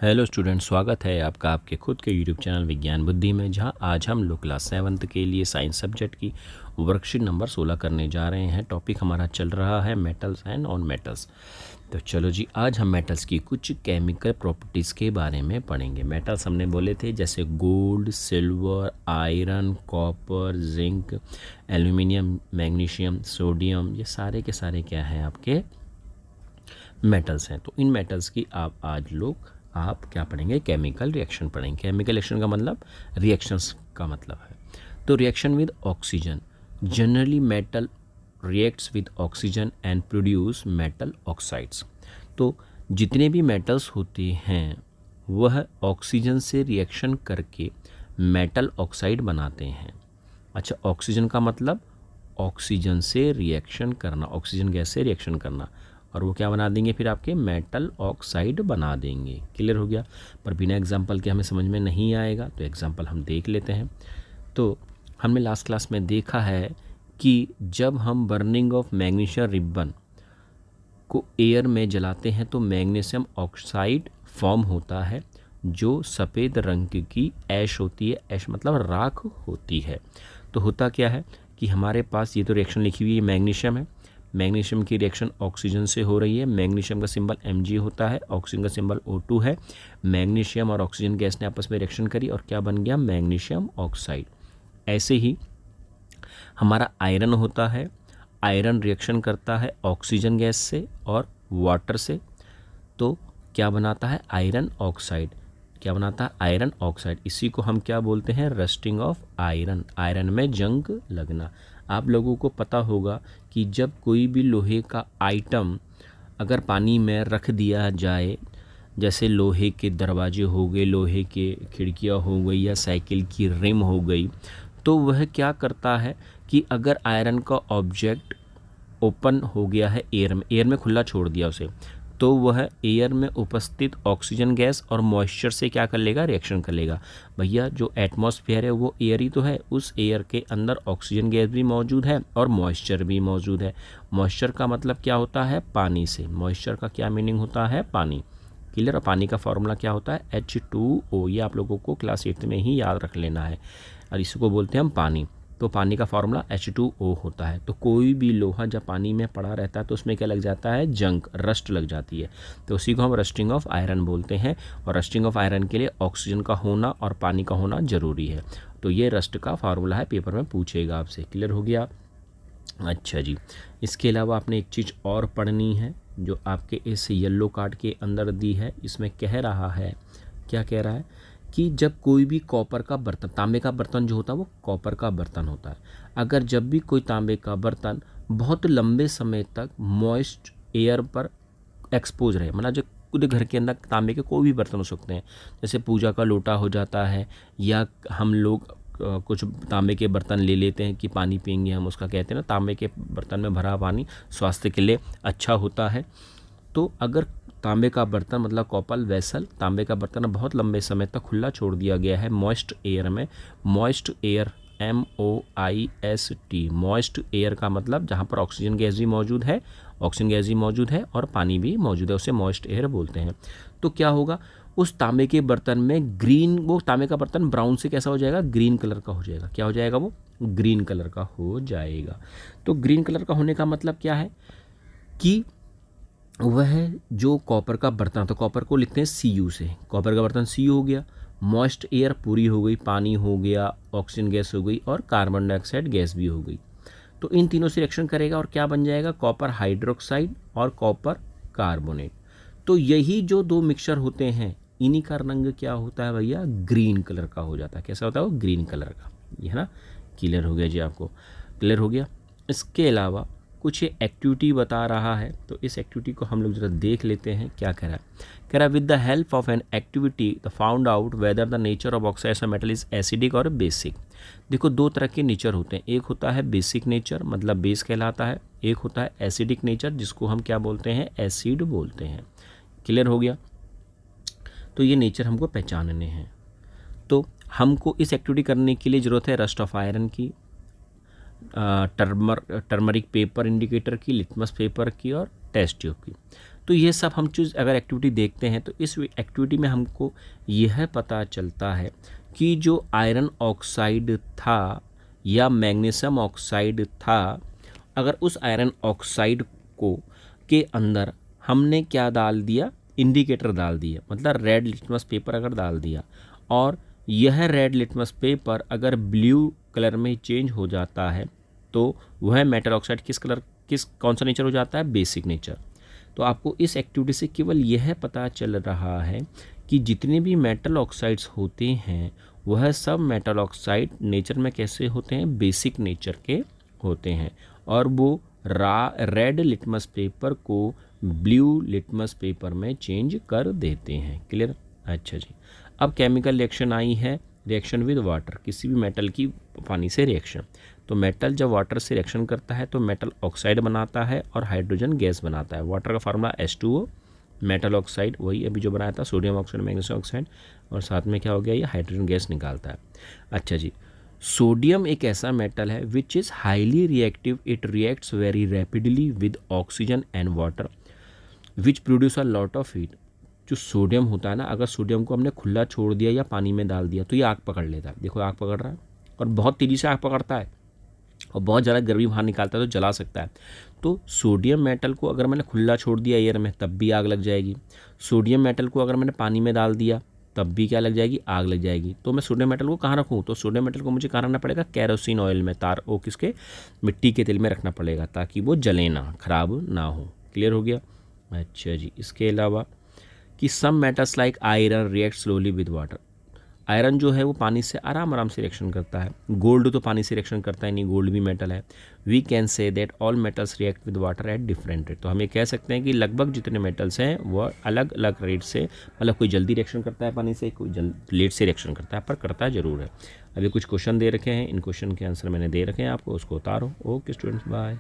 Hello student, स्वागत है आपका आपके खुद के यूट्यूब चैनल विज्ञान बुद्धि में, जहां आज हम लोग क्लास 7th के लिए साइंस सब्जेक्ट की वर्कशीट नंबर 16 करने जा रहे हैं। टॉपिक हमारा चल रहा है मेटल्स एंड नॉन मेटल्स। तो चलो जी, आज हम मेटल्स की कुछ केमिकल प्रॉपर्टीज़ के बारे में पढ़ेंगे। मेटल्स हमने बोले थे जैसे gold, silver, iron, copper, zinc, aluminium, magnesium, sodium, ये सारे के सारे क्या हैं आपके मेटल्स हैं। तो इन मेटल्स की आप क्या पढ़ेंगे? केमिकल रिएक्शन पढ़ेंगे। केमिकल रिएक्शन का मतलब रिएक्शंस का मतलब है। तो reaction with oxygen, generally metal reacts with oxygen and produce metal oxides. तो जितने भी मेटल्स होते हैं वह ऑक्सीजन से रिएक्शन करके मेटल ऑक्साइड बनाते हैं। अच्छा, ऑक्सीजन का मतलब ऑक्सीजन से रिएक्शन करना, ऑक्सीजन गैस से रिएक्शन करना, और वो क्या बना देंगे? फिर आपके मेटल ऑक्साइड बना देंगे। क्लियर हो गया? पर बिना एग्जाम्पल के हमें समझ में नहीं आएगा, तो एग्जाम्पल हम देख लेते हैं। तो हमने लास्ट क्लास में देखा है कि जब हम बर्निंग ऑफ मैग्नीशियम रिबन को एयर में जलाते हैं तो मैग्नीशियम ऑक्साइड फॉर्म होता है, जो सफ़ेद रंग की ऐश होती है। ऐश मतलब राख होती है। तो होता क्या है कि हमारे पास ये तो रिएक्शन लिखी हुई है, मैग्नीशियम है। मैग्नीशियम की रिएक्शन ऑक्सीजन से हो रही है। मैग्नीशियम का सिंबल Mg होता है, ऑक्सीजन का सिंबल O2 है। मैग्नीशियम और ऑक्सीजन गैस ने आपस में रिएक्शन करी और क्या बन गया? Magnesium oxide. ऐसे ही हमारा आयरन होता है। आयरन रिएक्शन करता है ऑक्सीजन गैस से और वाटर से, तो क्या बनाता है? Iron oxide. क्या बनाता है? Iron oxide. इसी को हम क्या बोलते हैं? Rusting of iron. आयरन में जंग लगना। आप लोगों को पता होगा कि जब कोई भी लोहे का आइटम अगर पानी में रख दिया जाए, जैसे लोहे के दरवाजे हो गए, लोहे के खिड़कियां हो गई, या साइकिल की रिम हो गई, तो वह क्या करता है कि अगर आयरन का ऑब्जेक्ट ओपन हो गया है एयर में खुला छोड़ दिया उसे, तो वह एयर में उपस्थित ऑक्सीजन गैस और मॉइस्चर से क्या कर लेगा? रिएक्शन कर लेगा। भैया, जो एटमॉस्फेयर है वो एयर ही तो है। उस एयर के अंदर ऑक्सीजन गैस भी मौजूद है और मॉइस्चर भी मौजूद है। मॉइस्चर का मतलब क्या होता है? पानी से। मॉइस्चर का क्या मीनिंग होता है? पानी। क्लियर? और पानी का फॉर्मूला क्या होता है? H2O। ये आप लोगों को क्लास 8 में ही याद रख लेना है, और इसको बोलते हैं हम पानी। तो पानी का फार्मूला H2O होता है। तो कोई भी लोहा जब पानी में पड़ा रहता है तो उसमें क्या लग जाता है? जंग, रस्ट लग जाती है। तो उसी को हम रस्टिंग ऑफ आयरन बोलते हैं, और रस्टिंग ऑफ आयरन के लिए ऑक्सीजन का होना और पानी का होना ज़रूरी है। तो ये रस्ट का फार्मूला है, पेपर में पूछेगा आपसे। क्लियर हो गया? अच्छा जी, इसके अलावा आपने एक चीज़ और पढ़नी है जो आपके इस येलो कार्ड के अंदर दी है। इसमें कह रहा है, क्या कह रहा है कि जब कोई भी कॉपर का बर्तन, तांबे का बर्तन जो होता है वो कॉपर का बर्तन होता है, अगर जब भी कोई तांबे का बर्तन बहुत लंबे समय तक मॉइस्ट एयर पर एक्सपोज रहे, मतलब जो खुद घर के अंदर तांबे के कोई भी बर्तन हो सकते हैं, जैसे पूजा का लोटा हो जाता है, या हम लोग कुछ तांबे के बर्तन ले लेते हैं कि पानी पियेंगे हम, उसका कहते हैं ना, तांबे के बर्तन में भरा पानी स्वास्थ्य के लिए अच्छा होता है। तो अगर तांबे का बर्तन मतलब कॉपर वेसल, तांबे का बर्तन बहुत लंबे समय तक खुला छोड़ दिया गया है मॉइस्ट एयर में, moist air MOIST, moist air का मतलब जहाँ पर ऑक्सीजन गैस भी मौजूद है, ऑक्सीजन गैस भी मौजूद है और पानी भी मौजूद है, उसे मॉइस्ट एयर बोलते हैं। तो क्या होगा? उस तांबे के बर्तन में ग्रीन, वो तांबे का बर्तन ब्राउन से कैसा हो जाएगा? ग्रीन कलर का हो जाएगा। क्या हो जाएगा? वो ग्रीन कलर का हो जाएगा। तो ग्रीन कलर का होने का मतलब क्या है कि वह जो कॉपर का बर्तन, तो कॉपर को लिखते हैं Cu से, कॉपर का बर्तन Cu हो गया, मॉइस्ट एयर पूरी हो गई, पानी हो गया, ऑक्सीजन गैस हो गई और कार्बन डाइऑक्साइड गैस भी हो गई। तो इन तीनों से रिएक्शन करेगा और क्या बन जाएगा? कॉपर हाइड्रोक्साइड और कॉपर कार्बोनेट। तो यही जो दो मिक्सचर होते हैं, इन्हीं का रंग क्या होता है भैया? ग्रीन कलर का हो जाता है। कैसा होता है वो? ग्रीन कलर का। ये है ना? क्लियर हो गया जी? आपको क्लियर हो गया? इसके अलावा कुछ ये एक्टिविटी बता रहा है, तो इस एक्टिविटी को हम लोग जरा देख लेते हैं। क्या कह रहा है? कह रहा है with the help of an activity the found out whether the nature of oxides और मेटल इज एसिडिक और बेसिक। देखो, दो तरह के नेचर होते हैं, एक होता है बेसिक नेचर मतलब बेस कहलाता है, एक होता है एसिडिक नेचर जिसको हम क्या बोलते हैं? एसिड बोलते हैं। क्लियर हो गया? तो ये नेचर हमको पहचानने हैं। तो हमको इस एक्टिविटी करने के लिए ज़रूरत है रस्ट ऑफ आयरन की, टर्मरिक पेपर इंडिकेटर की, लिटमस पेपर की और टेस्ट ट्यूब की। तो ये सब हम चीज़ अगर एक्टिविटी देखते हैं तो इस एक्टिविटी में हमको यह पता चलता है कि जो आयरन ऑक्साइड था या मैग्नीशियम ऑक्साइड था, अगर उस आयरन ऑक्साइड को के अंदर हमने क्या डाल दिया, इंडिकेटर डाल दिया, मतलब रेड लिटमस पेपर अगर डाल दिया, और यह रेड लिटमस पेपर अगर ब्लू कलर में चेंज हो जाता है तो वह मेटल ऑक्साइड कौन सा नेचर हो जाता है, बेसिक नेचर। तो आपको इस एक्टिविटी से केवल यह पता चल रहा है कि जितने भी मेटल ऑक्साइड्स होते हैं वह सब मेटल ऑक्साइड नेचर में कैसे होते हैं, बेसिक नेचर के होते हैं, और वो रेड लिटमस पेपर को ब्लू लिटमस पेपर में चेंज कर देते हैं। क्लियर? अच्छा जी, अब केमिकल रिएक्शन आई है, रिएक्शन विद वाटर, किसी भी मेटल की पानी से रिएक्शन। तो मेटल जब वाटर से रिएक्शन करता है तो मेटल ऑक्साइड बनाता है और हाइड्रोजन गैस बनाता है। वाटर का फार्मूला H2O, मेटल ऑक्साइड वही अभी जो बनाया था सोडियम ऑक्साइड मैग्नीशियम ऑक्साइड, और साथ में क्या हो गया, ये हाइड्रोजन गैस निकालता है। अच्छा जी, सोडियम एक ऐसा मेटल है which is highly reactive, it reacts very rapidly with oxygen and water which produce a lot of heat. जो सोडियम होता है ना, अगर सोडियम को हमने खुला छोड़ दिया या पानी में डाल दिया तो ये आग पकड़ लेता है। देखो आग पकड़ रहा है और बहुत तेज़ी से आग पकड़ता है और बहुत ज़्यादा गर्मी बाहर निकालता है तो जला सकता है। तो सोडियम मेटल को अगर मैंने खुला छोड़ दिया एयर में तब भी आग लग जाएगी। सोडियम मेटल को अगर मैंने पानी में डाल दिया तब भी क्या लग जाएगी, आग लग जाएगी। तो मैं सोडियम मेटल को कहाँ रखूँ, तो सोडियम मेटल को मुझे कहाँ रखना पड़ेगा, कैरोसिन ऑयल में, किसके, मिट्टी के तेल में रखना पड़ेगा ताकि वो जले ना, खराब ना हो। क्लियर हो गया? अच्छा जी, इसके अलावा कि some metals like iron react slowly with water. Iron जो है वो पानी से आराम से रिएक्शन करता है। गोल्ड तो पानी से रिएक्शन करता है नहीं, गोल्ड भी मेटल है। We can say that all metals react with water at different rate. तो हम ये कह सकते हैं कि लगभग जितने मेटल्स हैं वह अलग अलग रेट से, मतलब कोई जल्दी रिएक्शन करता है पानी से, कोई लेट से रिएक्शन करता है, पर करता ज़रूर है। अभी कुछ क्वेश्चन दे रखे हैं, इन क्वेश्चन के आंसर मैंने दे रखे हैं आपको, उसको उतारो। Okay students, bye.